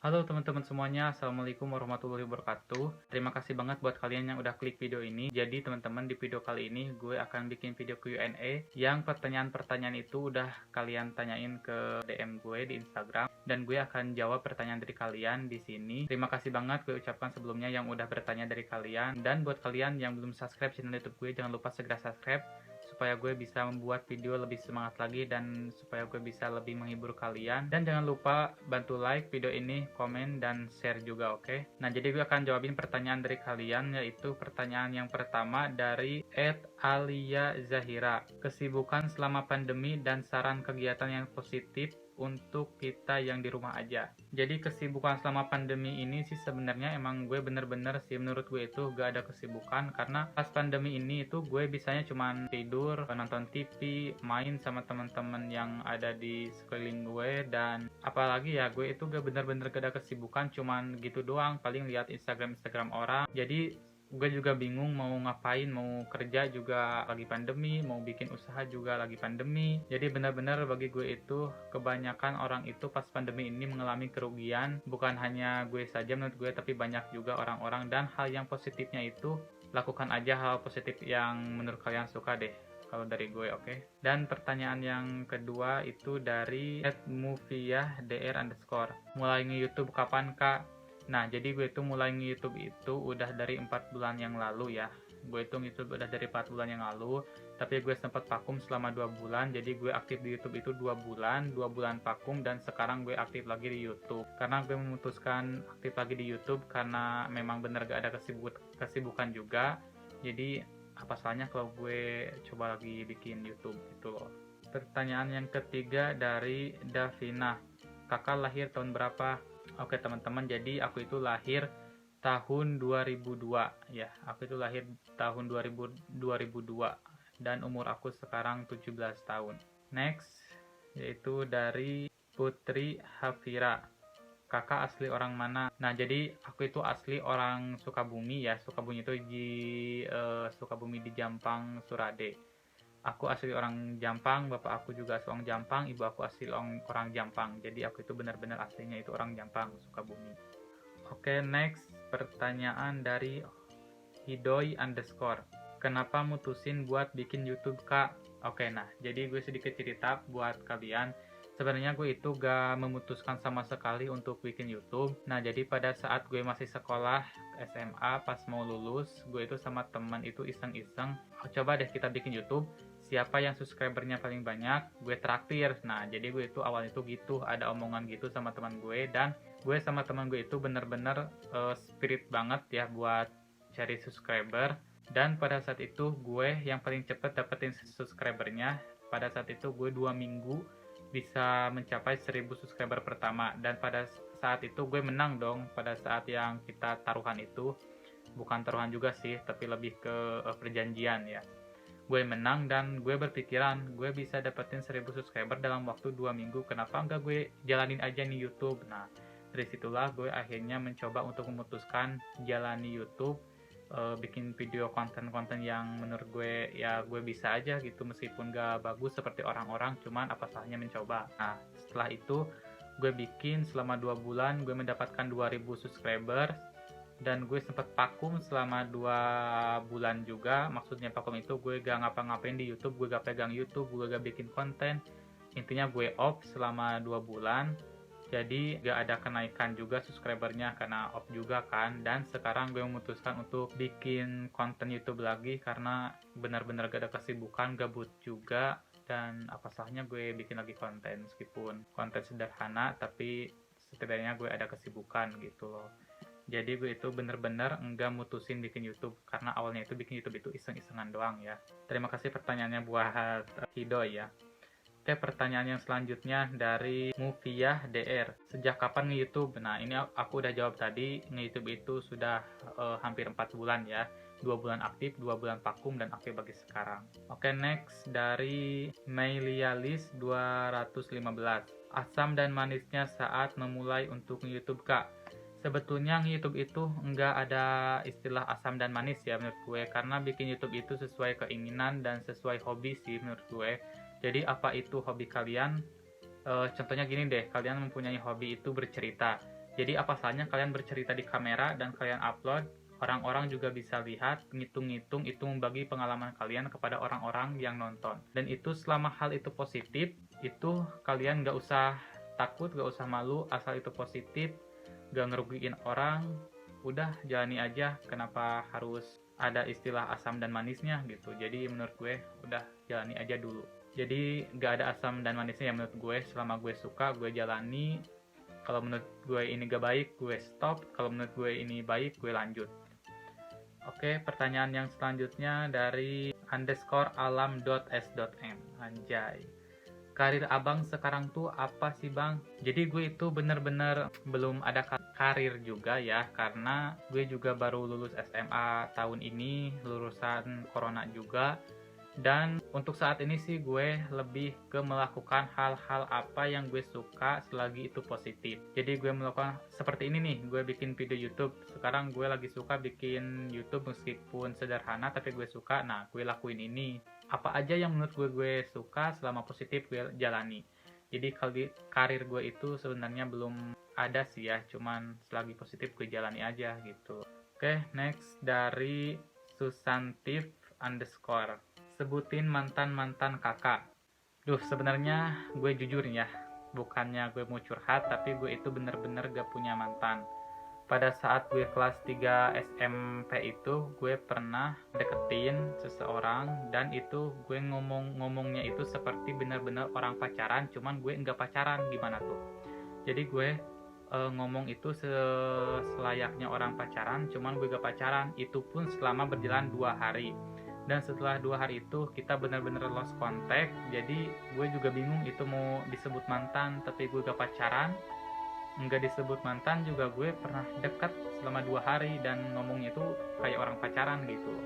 Halo teman-teman semuanya, Assalamualaikum warahmatullahi wabarakatuh. Terima kasih banget buat kalian yang udah klik video ini. Jadi teman-teman, di video kali ini gue akan bikin video Q&A yang pertanyaan-pertanyaan itu udah kalian tanyain ke DM gue di Instagram, dan gue akan jawab pertanyaan dari kalian di sini. Terima kasih banget gue ucapkan sebelumnya yang udah bertanya dari kalian. Dan buat kalian yang belum subscribe channel YouTube gue, jangan lupa segera subscribe supaya gue bisa membuat video lebih semangat lagi dan supaya gue bisa lebih menghibur kalian. Dan jangan lupa bantu like video ini, komen, dan share juga, oke? Nah, jadi gue akan jawabin pertanyaan dari kalian, yaitu pertanyaan yang pertama dari @alia Zahira. Kesibukan selama pandemi dan saran kegiatan yang positif untuk kita yang di rumah aja. Jadi kesibukan selama pandemi ini sih sebenarnya emang gue bener-bener sih, menurut gue itu gak ada kesibukan, karena pas pandemi ini itu gue bisanya cuman tidur, nonton TV, main sama teman-teman yang ada di sekeliling gue, dan apalagi ya gue itu gak bener-bener gak ada kesibukan, cuman gitu doang, paling lihat Instagram orang. Jadi gue juga bingung mau ngapain, mau kerja juga lagi pandemi, mau bikin usaha juga lagi pandemi. Jadi benar-benar bagi gue itu kebanyakan orang itu pas pandemi ini mengalami kerugian. Bukan hanya gue saja menurut gue, tapi banyak juga orang-orang. Dan hal yang positifnya itu, lakukan aja hal positif yang menurut kalian suka deh. Kalau dari gue, oke. Dan pertanyaan yang kedua itu dari @mufiahdr_. Mulai nge-YouTube kapan, Kak? Nah, jadi gue itu mulai nge-YouTube itu udah dari 4 bulan yang lalu ya. Gue itu nge-YouTube udah dari 4 bulan yang lalu, tapi gue sempat vakum selama 2 bulan. Jadi gue aktif di YouTube itu 2 bulan vakum, dan sekarang gue aktif lagi di YouTube. Karena gue memutuskan aktif lagi di YouTube karena memang bener gak ada kesibukan juga. Jadi apa salahnya kalau gue coba lagi bikin YouTube gitu loh. Pertanyaan yang ketiga dari Davina. Kakak lahir tahun berapa? Oke teman-teman, jadi aku itu lahir tahun 2002 ya. Aku itu lahir tahun 2002 dan umur aku sekarang 17 tahun. Next, yaitu dari Putri Hafira. Kakak asli orang mana? Nah, jadi aku itu asli orang Sukabumi ya. Sukabumi itu di Sukabumi di Jampang, Surade. Aku asli orang Jampang, bapak aku juga asli orang Jampang, ibu aku asli orang Jampang. Jadi aku itu benar-benar aslinya itu orang Jampang, Sukabumi. Oke, next pertanyaan dari Hidoy_. Kenapa mutusin buat bikin YouTube, Kak? Oke, nah, jadi gue sedikit cerita buat kalian. Sebenarnya gue itu gak memutuskan sama sekali untuk bikin YouTube. Nah, jadi pada saat gue masih sekolah SMA, pas mau lulus, gue itu sama teman itu iseng-iseng, coba deh kita bikin YouTube. Siapa yang subscribernya paling banyak, gue traktir. Nah, jadi gue itu awalnya itu gitu, ada omongan gitu sama teman gue, dan gue sama teman gue itu bener-bener spirit banget ya buat cari subscriber. Dan pada saat itu gue yang paling cepet dapetin subscribernya. Pada saat itu gue 2 minggu bisa mencapai 1000 subscriber pertama, dan pada saat itu gue menang dong. Pada saat yang kita taruhan itu, bukan taruhan juga sih, tapi lebih ke perjanjian ya. Gue menang dan gue berpikiran gue bisa dapetin 1000 subscriber dalam waktu 2 minggu, kenapa enggak gue jalanin aja nih YouTube. Nah, dari situlah gue akhirnya mencoba untuk memutuskan jalani YouTube, bikin video konten-konten yang menurut gue ya gue bisa aja gitu, meskipun gak bagus seperti orang-orang, cuman apa salahnya mencoba. Nah, setelah itu gue bikin selama 2 bulan, gue mendapatkan 2000 subscriber, dan gue sempat vakum selama 2 bulan juga. Maksudnya vakum itu gue gak ngapa-ngapain di YouTube, gue gak pegang YouTube, gue gak bikin konten. Intinya gue off selama 2 bulan. Jadi gak ada kenaikan juga subscribernya karena off juga kan. Dan sekarang gue memutuskan untuk bikin konten YouTube lagi karena benar-benar gak ada kesibukan, gabut juga. Dan apa salahnya gue bikin lagi konten, meskipun konten sederhana tapi setidaknya gue ada kesibukan gitu loh. Jadi gue itu bener-bener enggak mutusin bikin YouTube karena awalnya itu bikin YouTube itu iseng-isengan doang ya. Terima kasih pertanyaannya buat Hidoy ya. Oke, pertanyaan yang selanjutnya dari Mufiah DR. Sejak kapan nge-YouTube? Nah, ini aku udah jawab tadi. Nge-YouTube itu sudah hampir 4 bulan ya. 2 bulan aktif, 2 bulan vakum, dan aktif bagi sekarang. Oke, next dari Meilialis 215. Asam dan manisnya saat memulai untuk nge-YouTube, Kak. Sebetulnya YouTube itu nggak ada istilah asam dan manis ya menurut gue, karena bikin YouTube itu sesuai keinginan dan sesuai hobi sih menurut gue. Jadi apa itu hobi kalian? Contohnya gini deh, kalian mempunyai hobi itu bercerita. Jadi apa salahnya kalian bercerita di kamera dan kalian upload, orang-orang juga bisa lihat, ngitung-ngitung, itu membagi pengalaman kalian kepada orang-orang yang nonton. Dan itu selama hal itu positif, itu kalian gak usah takut, gak usah malu, asal itu positif, gak ngerugiin orang, udah jalani aja. Kenapa harus ada istilah asam dan manisnya gitu. Jadi menurut gue udah jalani aja dulu. Jadi gak ada asam dan manisnya ya menurut gue. Selama gue suka, gue jalani. Kalau menurut gue ini gak baik, gue stop. Kalau menurut gue ini baik, gue lanjut. Oke, pertanyaan yang selanjutnya dari _alam.s.m. Anjay. Karir abang sekarang tuh apa sih bang? Jadi gue itu bener-bener belum ada karir juga ya, karena gue juga baru lulus SMA tahun ini, lulusan corona juga. Dan untuk saat ini sih gue lebih ke melakukan hal-hal apa yang gue suka selagi itu positif. Jadi gue melakukan seperti ini nih, gue bikin video YouTube. Sekarang gue lagi suka bikin YouTube meskipun sederhana tapi gue suka. Nah, gue lakuin ini. Apa aja yang menurut gue suka selama positif gue jalani. Jadi karir gue itu sebenarnya belum ada sih ya, cuman selagi positif gue jalani aja gitu. Oke, next dari Susantif_. Sebutin mantan-mantan kakak. Duh, sebenarnya gue jujur ya, bukannya gue mau curhat, tapi gue itu bener-bener gak punya mantan. Pada saat gue kelas 3 SMP itu, gue pernah deketin seseorang, dan itu gue ngomongnya itu seperti bener-bener orang pacaran, cuman gue nggak pacaran, gimana tuh. Jadi gue ngomong itu selayaknya orang pacaran, cuman gue gak pacaran, itu pun selama berjalan 2 hari. Dan setelah 2 hari itu kita benar-benar lost contact. Jadi gue juga bingung itu mau disebut mantan tapi gue gak pacaran, nggak disebut mantan juga. Gue pernah dekat selama 2 hari dan ngomongnya itu kayak orang pacaran gitu.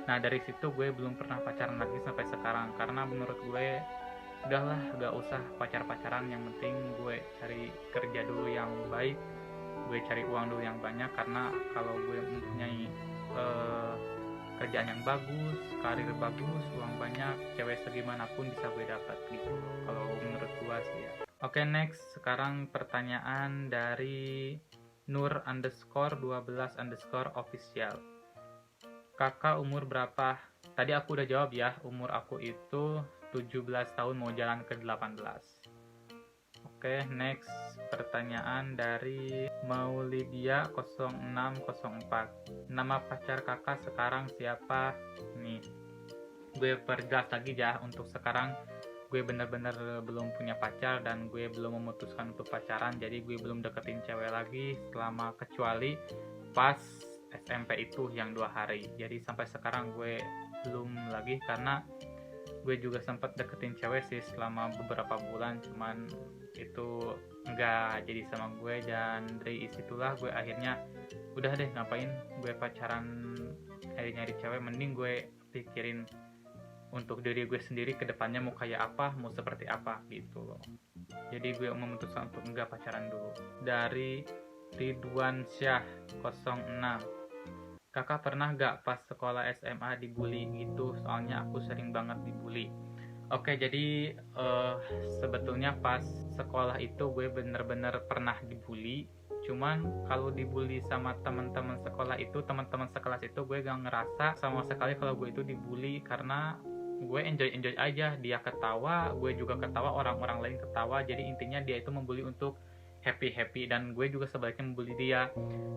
Nah dari situ gue belum pernah pacaran lagi sampai sekarang, karena menurut gue udahlah, gak usah pacar-pacaran, yang penting gue cari kerja dulu yang baik, gue cari uang dulu yang banyak. Karena kalau gue mempunyai kerjaan yang bagus, karir bagus, uang banyak, cewek segimanapun bisa gue dapat gitu kalau menurut gue sih ya. Oke, next. Sekarang pertanyaan dari Nur_12_official. Kakak umur berapa? Tadi aku udah jawab ya, umur aku itu 17 tahun mau jalan ke 18. Oke, next pertanyaan dari Maulidia0604. Nama pacar kakak sekarang siapa? Nih, gue perjelas lagi ya, untuk sekarang gue bener-bener belum punya pacar dan gue belum memutuskan untuk pacaran. Jadi gue belum deketin cewek lagi selama, kecuali pas SMP itu yang 2 hari. Jadi sampai sekarang gue belum lagi, karena gue juga sempat deketin cewek sih selama beberapa bulan, cuman itu nggak jadi sama gue. Dan dari situlah gue akhirnya udah deh, ngapain gue pacaran nyari cewek, mending gue pikirin untuk diri gue sendiri ke depannya mau kayak apa, mau seperti apa gitu loh. Jadi gue memutuskan untuk nggak pacaran dulu. Dari Ridwan Syah 06. Kakak pernah gak pas sekolah SMA dibully gitu? Soalnya aku sering banget dibully. Oke, jadi sebetulnya pas sekolah itu gue bener-bener pernah dibully. Cuman kalau dibully sama teman-teman sekolah itu, teman-teman sekelas itu, gue gak ngerasa sama sekali kalau gue itu dibully, karena gue enjoy aja. Dia ketawa, gue juga ketawa, orang-orang lain ketawa. Jadi intinya dia itu membully untuk happy, dan gue juga sebaliknya membuli dia.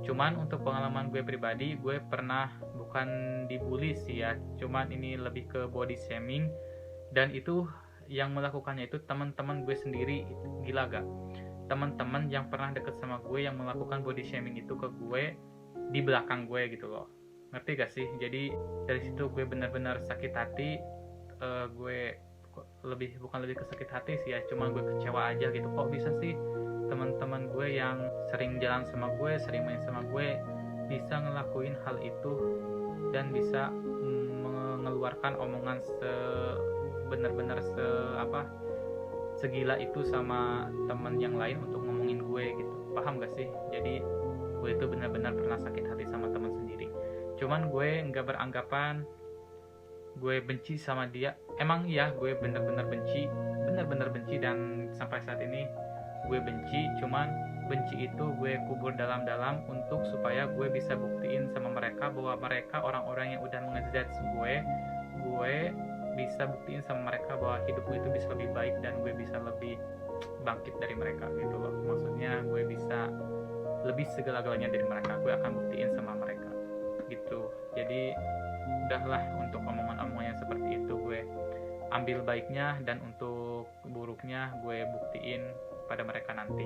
Cuman untuk pengalaman gue pribadi, gue pernah bukan dibully sih ya, cuman ini lebih ke body shaming, dan itu yang melakukannya itu teman-teman gue sendiri. Gila gak? Teman-teman yang pernah deket sama gue yang melakukan body shaming itu ke gue di belakang gue gitu loh. Ngerti gak sih? Jadi dari situ gue benar-benar sakit hati. Gue bukan lebih ke sakit hati sih ya, cuman gue kecewa aja gitu. Kok bisa sih teman-teman gue yang sering jalan sama gue, sering main sama gue, bisa ngelakuin hal itu dan bisa mengeluarkan omongan benar-benar segila itu sama teman yang lain untuk ngomongin gue gitu. Paham gak sih? Jadi gue itu benar-benar pernah sakit hati sama teman sendiri. Cuman gue nggak beranggapan gue benci sama dia. Emang iya, gue benar-benar benci, dan sampai saat ini gue benci. Cuman benci itu gue kubur dalam-dalam untuk supaya gue bisa buktiin sama mereka bahwa mereka orang-orang yang udah ngejudge gue bisa buktiin sama mereka bahwa hidup gue itu bisa lebih baik dan gue bisa lebih bangkit dari mereka gitu loh. Maksudnya gue bisa lebih segala-galanya dari mereka, gue akan buktiin sama mereka gitu. Jadi udahlah, untuk omongan-omongan yang seperti itu gue ambil baiknya, dan untuk buruknya gue buktiin pada mereka nanti.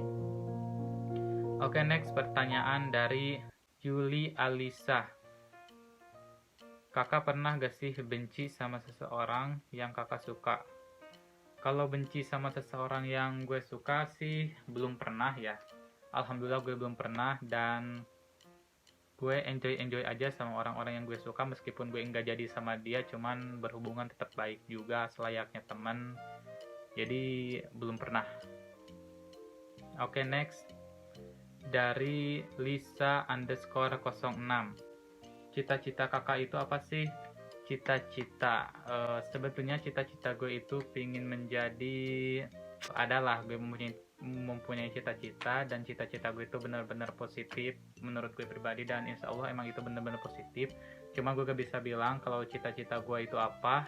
Oke, next pertanyaan dari Yuli Alisa. Kakak pernah gak sih benci sama seseorang yang kakak suka? Kalau benci sama seseorang yang gue suka sih belum pernah ya. Alhamdulillah gue belum pernah, dan gue enjoy aja sama orang-orang yang gue suka, meskipun gue enggak jadi sama dia, cuman berhubungan tetap baik juga selayaknya teman. Jadi belum pernah. Oke, next dari Lisa_06. Cita-cita kakak itu apa sih? Cita-cita, sebetulnya cita-cita gue itu pingin menjadi, adalah gue mempunyai cita-cita, dan cita-cita gue itu benar-benar positif menurut gue pribadi, dan insya Allah emang itu benar-benar positif. Cuma gue gak bisa bilang kalau cita-cita gue itu apa.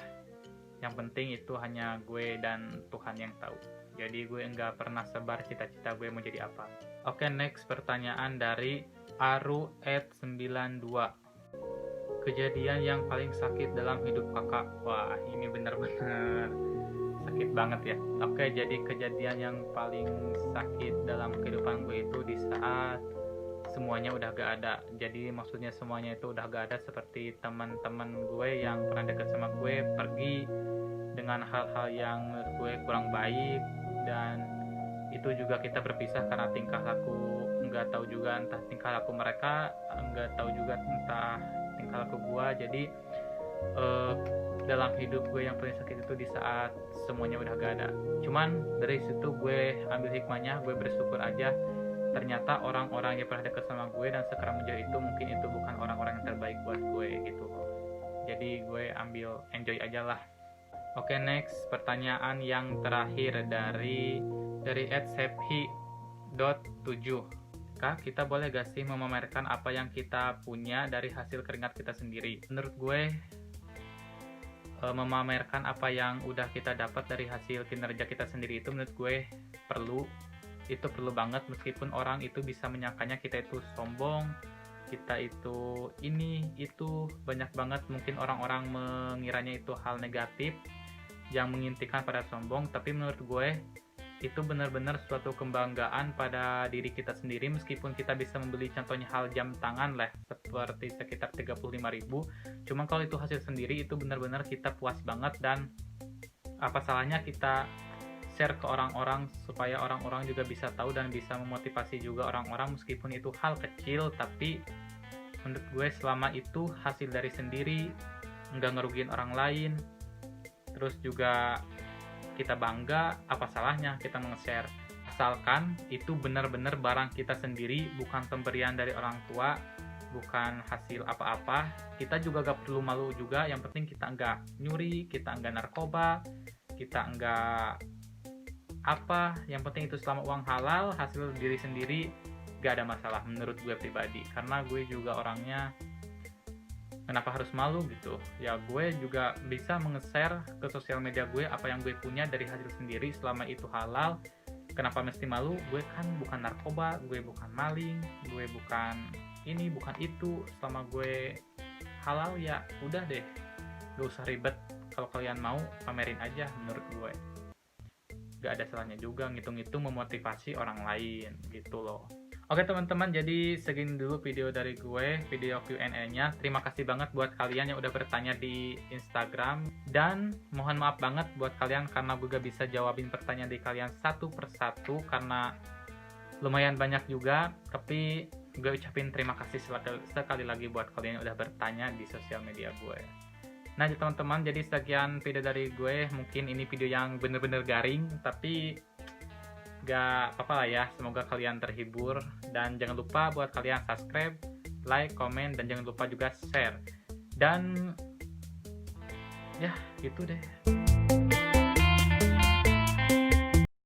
Yang penting itu hanya gue dan Tuhan yang tahu. Jadi gue enggak pernah sebar cita-cita gue mau jadi apa. Oke, next pertanyaan dari Aru@92. Kejadian yang paling sakit dalam hidup kakak. Wah, ini benar-benar sakit banget ya. Oke, jadi kejadian yang paling sakit dalam kehidupan gue itu di saat semuanya udah gak ada. Jadi maksudnya semuanya itu udah gak ada, seperti teman-teman gue yang pernah deket sama gue pergi dengan hal-hal yang menurut gue kurang baik, dan itu juga kita berpisah karena tingkah laku, nggak tahu juga entah tingkah laku mereka, nggak tahu juga entah tingkah laku gue. Jadi dalam hidup gue yang paling sakit itu di saat semuanya udah gak ada. Cuman dari situ gue ambil hikmahnya, gue bersyukur aja. Ternyata orang-orang yang pernah dekat sama gue dan sekarang menjauh itu, mungkin itu bukan orang-orang yang terbaik buat gue gitu. Jadi gue ambil enjoy aja lah. Oke, next pertanyaan yang terakhir dari @sephi.7. Kak, kita boleh gak sih memamerkan apa yang kita punya dari hasil keringat kita sendiri? Menurut gue, memamerkan apa yang udah kita dapat dari hasil kinerja kita sendiri itu menurut gue perlu banget, meskipun orang itu bisa menyangkanya kita itu sombong, kita itu ini itu banyak banget. Mungkin orang-orang mengiranya itu hal negatif yang mengintikan pada sombong, tapi menurut gue itu benar-benar suatu kebanggaan pada diri kita sendiri, meskipun kita bisa membeli contohnya hal jam tangan lah seperti sekitar 35.000. Cuma kalau itu hasil sendiri itu benar-benar kita puas banget, dan apa salahnya kita share ke orang-orang supaya orang-orang juga bisa tahu dan bisa memotivasi juga orang-orang, meskipun itu hal kecil, tapi menurut gue selama itu hasil dari sendiri, nggak ngerugiin orang lain, terus juga kita bangga, apa salahnya kita nge-share? Asalkan itu benar-benar barang kita sendiri, bukan pemberian dari orang tua, bukan hasil apa-apa. Kita juga gak perlu malu juga, yang penting kita nggak nyuri, kita nggak narkoba, kita nggak apa, yang penting itu selama uang halal, hasil diri sendiri, gak ada masalah menurut gue pribadi. Karena gue juga orangnya, kenapa harus malu gitu ya, gue juga bisa nge-share ke sosial media gue apa yang gue punya dari hasil sendiri selama itu halal. Kenapa mesti malu? Gue kan bukan narkoba, gue bukan maling, gue bukan ini bukan itu. Selama gue halal ya udah deh, gak usah ribet. Kalau kalian mau pamerin aja, menurut gue gak ada salahnya juga ngitung-ngitung memotivasi orang lain gitu loh. Oke teman-teman, jadi segini dulu video dari gue, video Q&A-nya. Terima kasih banget buat kalian yang udah bertanya di Instagram. Dan mohon maaf banget buat kalian karena gue gak bisa jawabin pertanyaan dari kalian satu persatu, karena lumayan banyak juga. Tapi gue ucapin terima kasih sekali lagi buat kalian yang udah bertanya di sosial media gue. Nah teman-teman, jadi sekian video dari gue. Mungkin ini video yang bener-bener garing, tapi gak apa-apa lah ya, semoga kalian terhibur. Dan jangan lupa buat kalian subscribe, like, komen, dan jangan lupa juga share. Dan ya gitu deh.